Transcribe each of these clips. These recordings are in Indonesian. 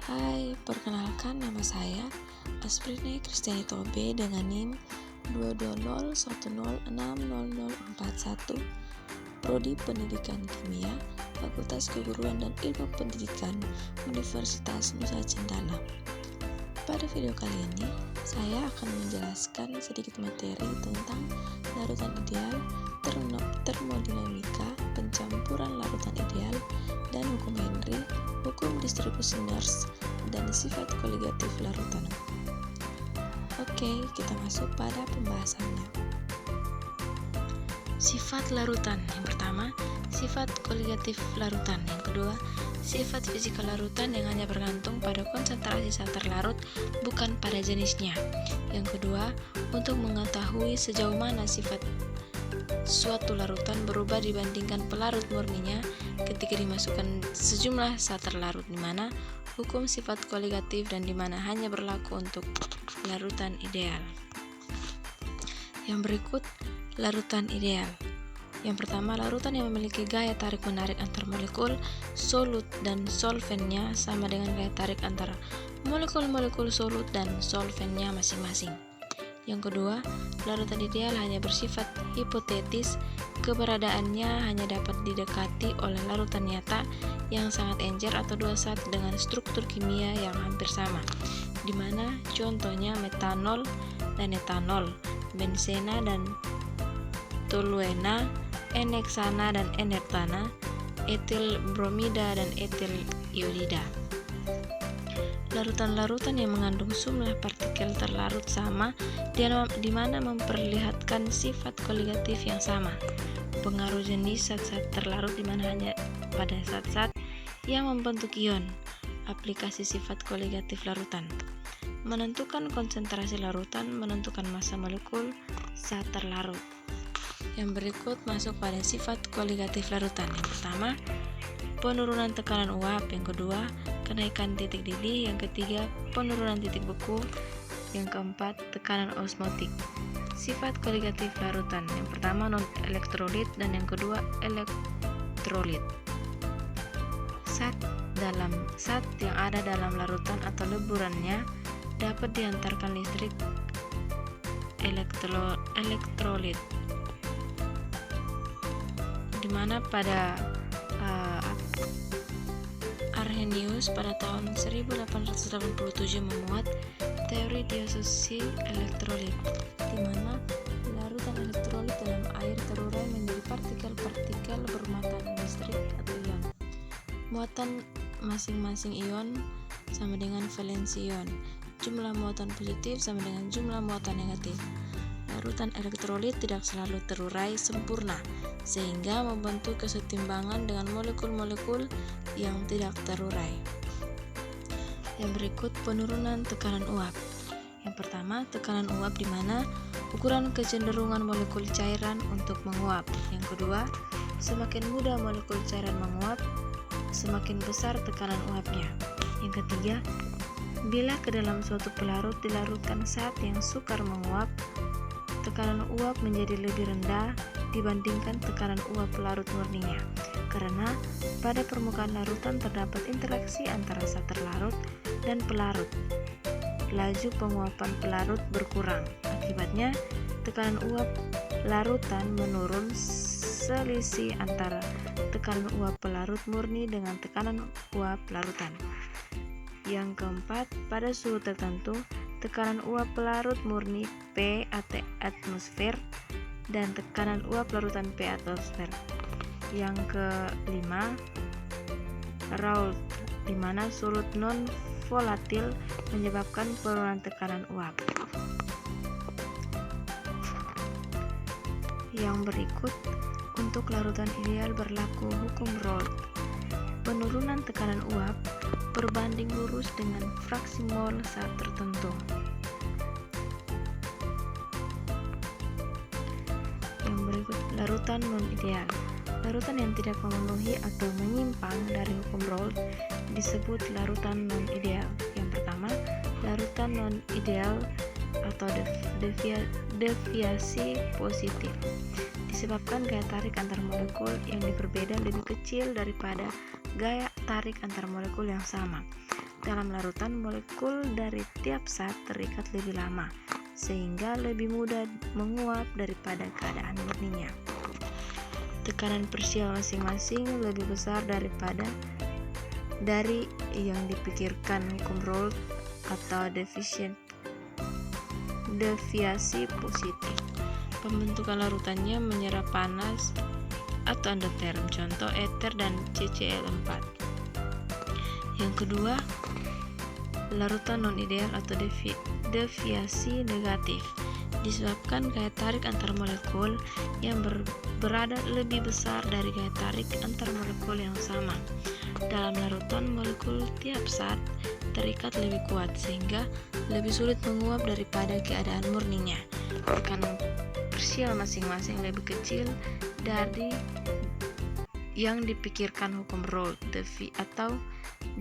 Hai, perkenalkan nama saya Asprine Kristiani Tobe dengan NIM 22010600041, Prodi Pendidikan Kimia, Fakultas Keguruan dan Ilmu Pendidikan, Universitas Nusa Cendana. Pada video kali ini, saya akan menjelaskan sedikit materi tentang larutan ideal, termodinamika, pencampuran larutan ideal, dan hukum Henry, hukum distribusi Nernst, dan sifat koligatif larutan. Oke, kita masuk pada pembahasannya. Sifat larutan. Yang pertama, sifat koligatif larutan. Yang kedua, sifat fisikal larutan yang hanya bergantung pada konsentrasi zat terlarut, bukan pada jenisnya. Yang kedua, untuk mengetahui sejauh mana sifat suatu larutan berubah dibandingkan pelarut murninya ketika dimasukkan sejumlah zat terlarut, di mana hukum sifat koligatif dan di mana hanya berlaku untuk larutan ideal. Yang berikut, larutan ideal. Yang pertama, larutan yang memiliki gaya tarik-menarik antar molekul, solut dan solvennya sama dengan gaya tarik antara molekul-molekul solut dan solvennya masing-masing. Yang kedua, larutan ideal hanya bersifat hipotetis, keberadaannya hanya dapat didekati oleh larutan nyata yang sangat encer atau dua zat dengan struktur kimia yang hampir sama, di mana contohnya metanol dan etanol, benzena dan toluena, eneksana dan enertana, etil bromida dan etil iodida. Larutan-larutan yang mengandung jumlah partikel terlarut sama, di mana memperlihatkan sifat koligatif yang sama. Pengaruh jenis zat-zat terlarut di mana hanya pada zat-zat yang membentuk ion. Aplikasi sifat koligatif larutan. Menentukan konsentrasi larutan, menentukan massa molekul zat terlarut. Yang berikut masuk pada sifat koligatif larutan. Yang pertama, penurunan tekanan uap. Yang kedua, kenaikan titik didih. Yang ketiga, penurunan titik beku. Yang keempat, tekanan osmotik. Sifat koligatif larutan. Yang pertama, non-elektrolit, dan yang kedua, elektrolit. Zat yang ada dalam larutan atau leburannya dapat diantarkan listrik elektrolit, di mana pada Arrhenius pada tahun 1887 memuat teori diasosiasi elektrolit, di mana larutan elektrolit dalam air terurai menjadi partikel-partikel bermuatan listrik atau ion. Muatan masing-masing ion sama dengan valensi ion. Jumlah muatan positif sama dengan jumlah muatan negatif. Larutan elektrolit tidak selalu terurai sempurna, sehingga membentuk kesetimbangan dengan molekul-molekul yang tidak terurai. Yang berikut, penurunan tekanan uap. Yang pertama, tekanan uap di mana ukuran kecenderungan molekul cairan untuk menguap. Yang kedua, semakin mudah molekul cairan menguap, semakin besar tekanan uapnya. Yang ketiga, bila ke dalam suatu pelarut dilarutkan zat yang sukar menguap, tekanan uap menjadi lebih rendah dibandingkan tekanan uap pelarut murninya, karena pada permukaan larutan terdapat interaksi antara zat terlarut dan pelarut. Laju penguapan pelarut berkurang. Akibatnya, tekanan uap larutan menurun. Selisih antara tekanan uap pelarut murni dengan tekanan uap larutan. Yang keempat, pada suhu tertentu, tekanan uap pelarut murni P atmosfer dan tekanan uap larutan P atmosfer. Yang kelima, Raoult, di mana solut non volatil menyebabkan penurunan tekanan uap. Yang berikut, untuk larutan ideal berlaku hukum Raoult. Penurunan tekanan uap berbanding lurus dengan fraksi mol saat tertentu. Yang berikut, larutan non-ideal. Larutan yang tidak memenuhi atau menyimpang dari hukum Raoult disebut larutan non-ideal. Yang pertama, larutan non-ideal atau deviasi positif disebabkan gaya tarik antar molekul yang berbeda lebih kecil daripada gaya tarik antar molekul yang sama. dalam larutan, molekul dari tiap zat terikat lebih lama, sehingga lebih mudah menguap daripada keadaan murninya. Tekanan parsial masing-masing lebih besar dari yang dipikirkan hukum Raoult atau deviasi positif. Pembentukan larutannya menyerap panas atau endoterm, contoh ether dan CCl4. Yang kedua, larutan non-ideal atau deviasi negatif disebabkan gaya tarik antar molekul yang berada lebih besar dari gaya tarik antar molekul yang sama. Dalam larutan, molekul tiap zat terikat lebih kuat sehingga lebih sulit menguap daripada keadaan murninya. Tekanan parsial masing-masing lebih kecil dari yang dipikirkan hukum Raoult atau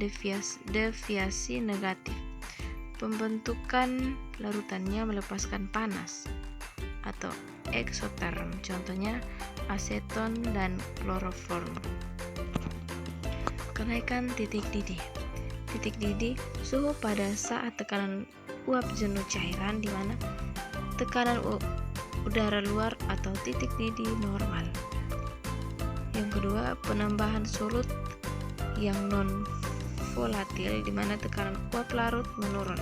deviasi negatif. Pembentukan larutannya melepaskan panas atau eksoterm, contohnya aseton dan kloroform. Kenaikan titik didih. Titik didih suhu pada saat tekanan uap jenuh cairan, di mana tekanan udara luar atau titik didih normal. Yang kedua, penambahan solut yang non volatil, di mana tekanan uap larut menurun.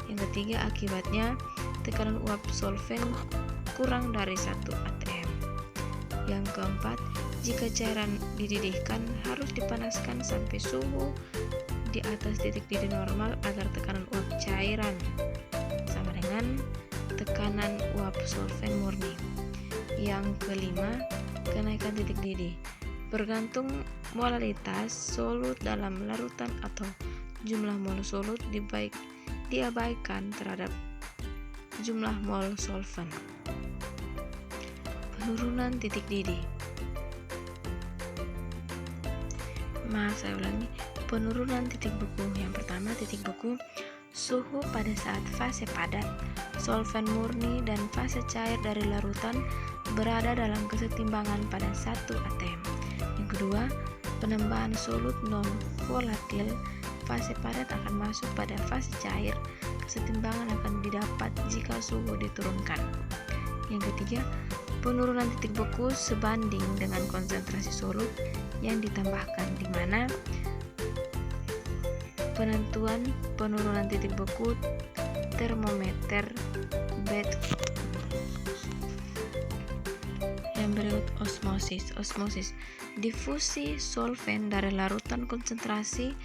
Yang ketiga, akibatnya tekanan uap solvent kurang dari 1 atm. Yang keempat, jika cairan dididihkan harus dipanaskan sampai suhu di atas titik didih normal agar tekanan uap cairan sama dengan tekanan uap solvent murni. Yang kelima, kenaikan titik didih bergantung molalitas solut dalam larutan atau jumlah mol solut diabaikan terhadap jumlah mol solvent. Penurunan titik didih. Saya ulangi, penurunan titik beku. Yang pertama, titik beku, suhu pada saat fase padat, solvent murni dan fase cair dari larutan berada dalam kesetimbangan pada 1 atm. Yang kedua, penambahan solut non volatil, fase padat akan masuk pada fase cair, kesetimbangan akan didapat jika suhu diturunkan. Yang ketiga, penurunan titik beku sebanding dengan konsentrasi solut yang ditambahkan, di mana penentuan penurunan titik beku termometer bed. Yang berikut, osmosis, difusi solvent dari larutan konsentrasi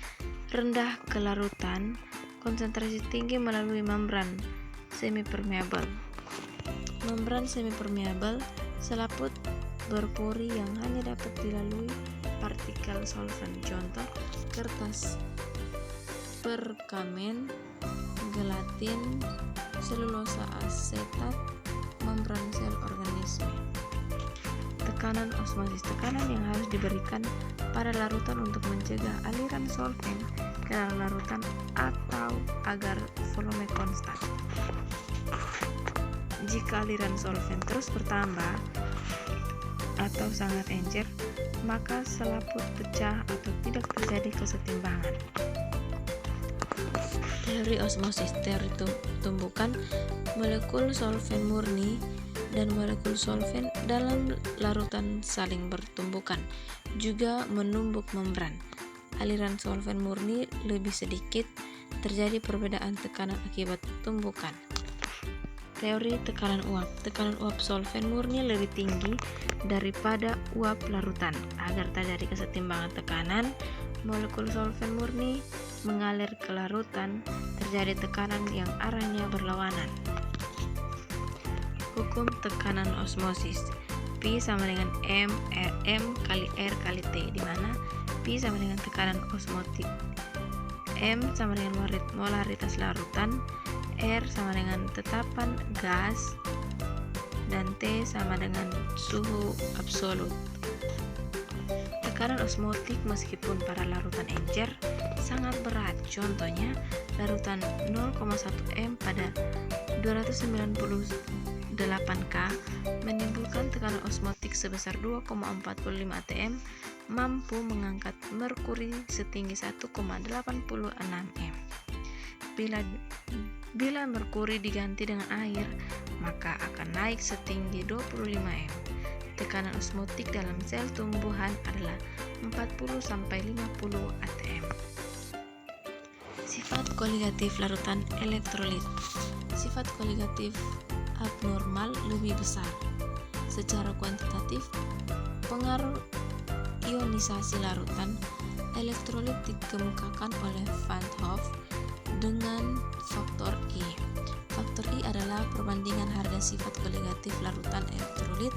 rendah ke larutan konsentrasi tinggi melalui membran semipermeabel. Membran semipermeabel selaput berpori yang hanya dapat dilalui partikel solvent, contoh kertas perkamen, gelatin, selulosa asetat, membran sel organisme. Tekanan osmosis, tekanan yang harus diberikan pada larutan untuk mencegah aliran solvent ke dalam larutan atau agar volume konstan. Jika aliran solvent terus bertambah atau sangat encer, maka selaput pecah atau tidak terjadi kesetimbangan. Teori osmosis, teori tumbukan molekul solvent murni dan molekul solvent dalam larutan saling bertumbukan, juga menumbuk membran. Aliran solvent murni lebih sedikit, terjadi perbedaan tekanan akibat tumbukan. Teori tekanan uap. Tekanan uap solvent murni lebih tinggi daripada uap larutan. Agar terjadi kesetimbangan tekanan, molekul solvent murni mengalir ke larutan, terjadi tekanan yang arahnya berlawanan. Hukum tekanan osmosis. P sama dengan M kali R kali T, di mana P sama dengan tekanan osmotik, M sama dengan molaritas larutan, R sama dengan tetapan gas, dan T sama dengan suhu absolut. Tekanan osmotik meskipun pada larutan encer sangat berat, contohnya larutan 0,1 M pada 298 K menimbulkan tekanan osmotik sebesar 2,45 atm mampu mengangkat merkuri setinggi 1,86 m. Bila merkuri diganti dengan air, maka akan naik setinggi 25 m. Tekanan osmotik dalam sel tumbuhan adalah 40-50 atm. Sifat koligatif larutan elektrolit. Sifat koligatif abnormal lebih besar. Secara kuantitatif, pengaruh ionisasi larutan elektrolit dikemukakan oleh Van 't Hoff dengan faktor I. Faktor I adalah perbandingan harga sifat koligatif larutan elektrolit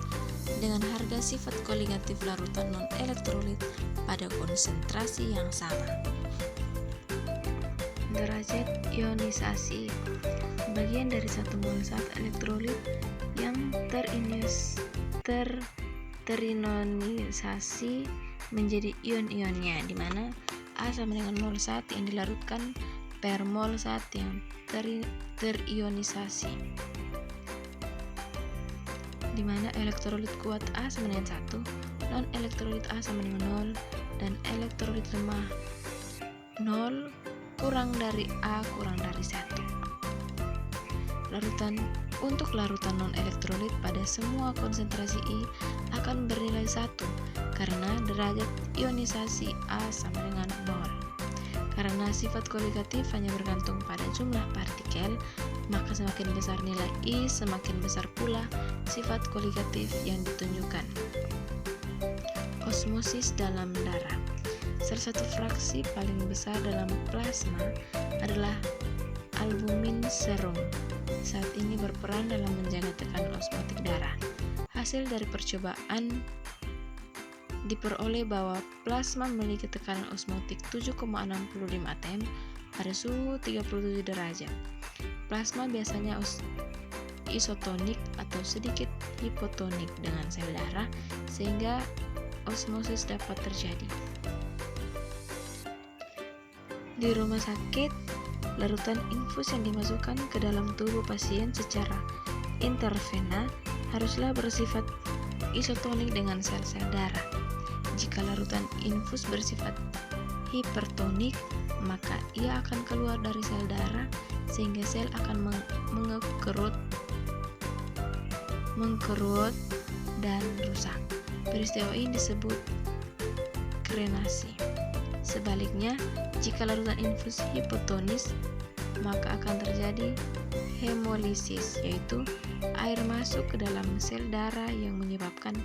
dengan harga sifat koligatif larutan non-elektrolit pada konsentrasi yang sama. Derajat ionisasi. Bagian dari satu mol zat elektrolit yang terinonisasi menjadi ion-ionnya, di mana A sama dengan mol zat yang dilarutkan per mol zat yang terionisasi, di mana elektrolit kuat A sama dengan 1, non-elektrolit A sama dengan 0, dan elektrolit lemah 0 kurang dari A kurang dari 1. Untuk larutan non-elektrolit pada semua konsentrasi I akan bernilai 1 karena derajat ionisasi A sama dengan 0. Karena sifat koligatif hanya bergantung pada jumlah partikel, maka semakin besar nilai I, semakin besar pula sifat koligatif yang ditunjukkan. Osmosis dalam darah. Salah satu fraksi paling besar dalam plasma adalah albumin serum. Saat ini berperan dalam menjaga tekanan osmotik darah. Hasil dari percobaan diperoleh bahwa plasma memiliki tekanan osmotik 7,65 atm pada suhu 37 derajat. Plasma biasanya isotonik atau sedikit hipotonik dengan sel darah, sehingga osmosis dapat terjadi. Di rumah sakit, larutan infus yang dimasukkan ke dalam tubuh pasien secara intervena haruslah bersifat isotonik dengan sel-sel darah. Jika larutan infus bersifat hipertonik, maka ia akan keluar dari sel darah sehingga sel akan mengkerut dan rusak. Peristiwa ini disebut krenasi. Sebaliknya, jika larutan infus hipotonis, maka akan terjadi hemolisis, yaitu air masuk ke dalam sel darah yang menyebabkan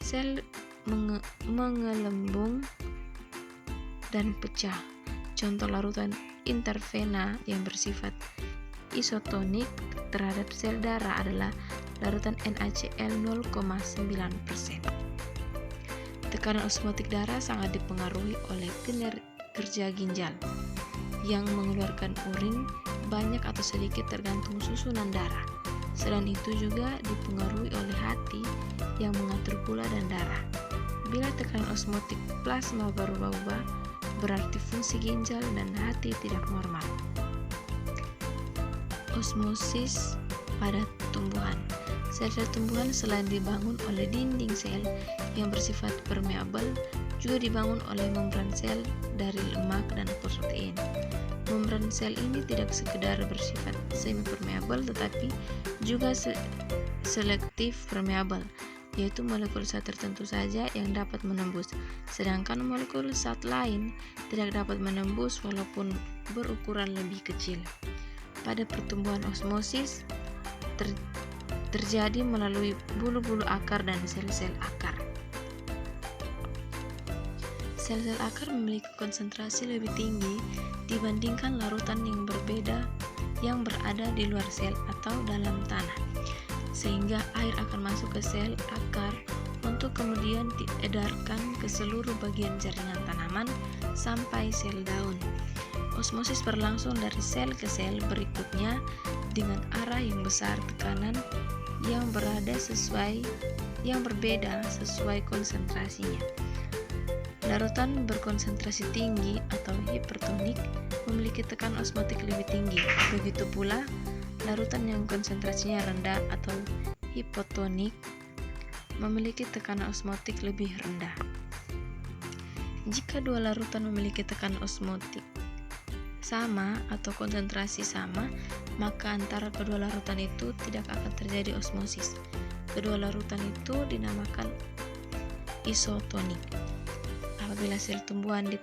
sel mengelembung dan pecah. Contoh larutan intervena yang bersifat isotonik terhadap sel darah adalah larutan NaCl 0,9%. Tekanan osmotik darah sangat dipengaruhi oleh kerja ginjal yang mengeluarkan urin banyak atau sedikit tergantung susunan darah. Selain itu juga dipengaruhi oleh hati yang mengatur gula dan darah. Bila tekanan osmotik plasma berubah-ubah, berarti fungsi ginjal dan hati tidak normal. Osmosis pada tumbuhan. Sel-sel tumbuhan selain dibangun oleh dinding sel yang bersifat permeabel, juga dibangun oleh membran sel dari lemak dan protein. Membran sel ini tidak sekedar bersifat semi-permeabel, tetapi juga selektif permeabel, yaitu molekul zat tertentu saja yang dapat menembus, sedangkan molekul zat lain tidak dapat menembus walaupun berukuran lebih kecil. Pada pertumbuhan, osmosis terjadi melalui bulu-bulu akar dan sel-sel akar. Sel-sel akar memiliki konsentrasi lebih tinggi dibandingkan larutan yang berbeda yang berada di luar sel atau dalam tanah, sehingga air akan masuk ke sel akar untuk kemudian diedarkan ke seluruh bagian jaringan tanaman sampai sel daun. Osmosis berlangsung dari sel ke sel berikutnya dengan arah yang besar tekanan yang berbeda sesuai konsentrasinya. Larutan berkonsentrasi tinggi atau hipertonik memiliki tekanan osmotik lebih tinggi. Begitu pula larutan yang konsentrasinya rendah atau hipotonik memiliki tekanan osmotik lebih rendah. Jika dua larutan memiliki tekanan osmotik sama atau konsentrasi sama, maka antara kedua larutan itu tidak akan terjadi osmosis. Kedua larutan itu dinamakan isotonik. Apabila sel tumbuhan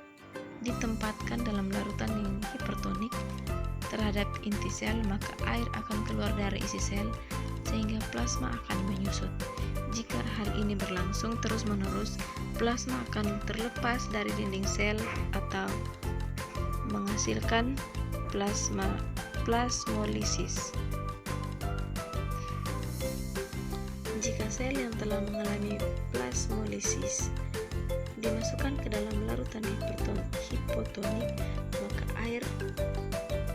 ditempatkan dalam larutan yang hipertonik terhadap inti sel, maka air akan keluar dari isi sel sehingga plasma akan menyusut. Jika hal ini berlangsung terus-menerus, plasma akan terlepas dari dinding sel atau menghasilkan plasmolisis. Jika sel yang telah mengalami plasmolisis dimasukkan ke dalam larutan hipotonik, maka air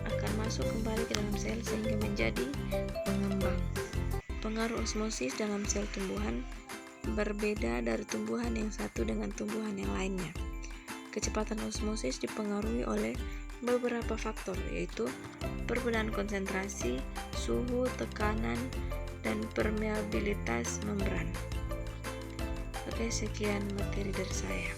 akan masuk kembali ke dalam sel sehingga menjadi pengembang. Pengaruh osmosis dalam sel tumbuhan berbeda dari tumbuhan yang satu dengan tumbuhan yang lainnya. Kecepatan osmosis dipengaruhi oleh beberapa faktor, yaitu perbedaan konsentrasi, suhu, tekanan, dan permeabilitas membran. Oke, sekian materi dari saya.